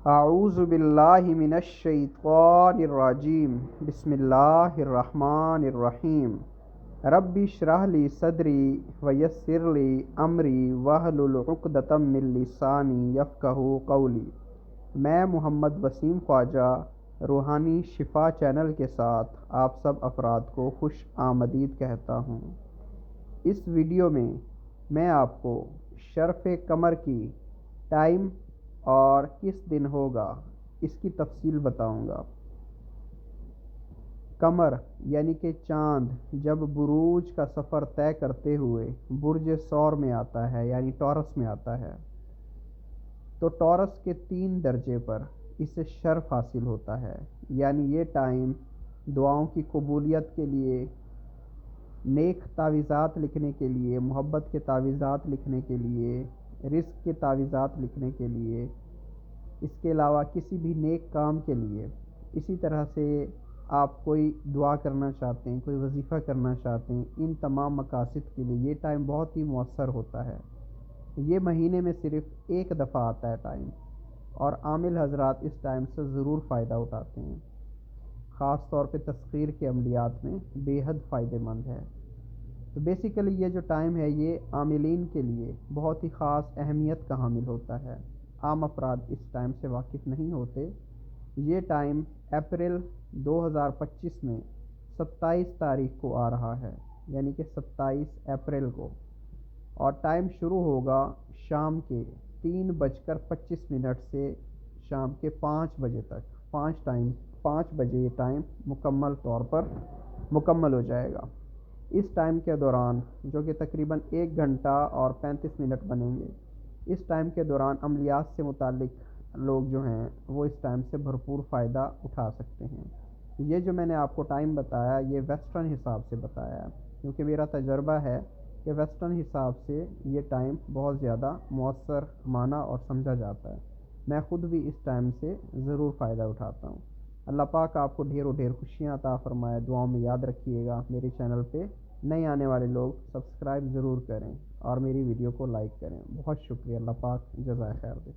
اعوذ باللہ من الشیطان الرجیم بسم اللہ الرحمن الرحیم رب اشرح لی صدری ویسر لی امری واحلل عقدۃ من لسانی یفقہوا قولی۔ میں محمد وسیم خواجہ روحانی شفا چینل کے ساتھ آپ سب افراد کو خوش آمدید کہتا ہوں۔ اس ویڈیو میں آپ کو شرف قمر کی ٹائم اور کس دن ہوگا اس کی تفصیل بتاؤں گا۔ قمر یعنی کہ چاند جب بروج کا سفر طے کرتے ہوئے برج ثور میں آتا ہے یعنی ٹورس میں آتا ہے تو ٹورس کے 3 درجے پر اسے شرف حاصل ہوتا ہے، یعنی یہ ٹائم دعاؤں کی قبولیت کے لیے، نیک تعویذات لکھنے کے لیے، محبت کے تعویذات لکھنے کے لیے، رزق کے تعویذات لکھنے کے لیے، اس کے علاوہ کسی بھی نیک کام کے لیے، اسی طرح سے آپ کوئی دعا کرنا چاہتے ہیں، کوئی وظیفہ کرنا چاہتے ہیں، ان تمام مقاصد کے لیے یہ ٹائم بہت ہی مؤثر ہوتا ہے۔ یہ مہینے میں صرف ایک دفعہ آتا ہے ٹائم، اور عامل حضرات اس ٹائم سے ضرور فائدہ اٹھاتے ہیں، خاص طور پہ تسخیر کے عملیات میں بے حد فائدہ مند ہے۔ تو بیسیکلی یہ جو ٹائم ہے یہ عاملین کے لیے بہت ہی خاص اہمیت کا حامل ہوتا ہے۔ عام افراد اس ٹائم سے واقف نہیں ہوتے۔ یہ ٹائم اپریل 2025 میں 27 تاریخ کو آ رہا ہے، یعنی کہ 27 اپریل کو، اور ٹائم شروع ہوگا شام کے 3:25 سے شام کے 5 بجے تک۔ 5 بجے یہ ٹائم مکمل طور پر مکمل ہو جائے گا۔ اس ٹائم کے دوران، جو کہ تقریباً 1 گھنٹہ اور 35 منٹ بنیں گے، اس ٹائم کے دوران عملیات سے متعلق لوگ جو ہیں وہ اس ٹائم سے بھرپور فائدہ اٹھا سکتے ہیں۔ یہ جو میں نے آپ کو ٹائم بتایا یہ ویسٹرن حساب سے بتایا ہے، کیونکہ میرا تجربہ ہے کہ ویسٹرن حساب سے یہ ٹائم بہت زیادہ مؤثر مانا اور سمجھا جاتا ہے۔ میں خود بھی اس ٹائم سے ضرور فائدہ اٹھاتا ہوں۔ اللہ پاک آپ کو ڈھیر و ڈھیر خوشیاں عطا فرمائے۔ دعاؤں میں یاد رکھیے گا۔ میرے چینل پہ نئے آنے والے لوگ سبسکرائب ضرور کریں اور میری ویڈیو کو لائک کریں۔ بہت شکریہ۔ اللہ پاک جزائے خیر دے۔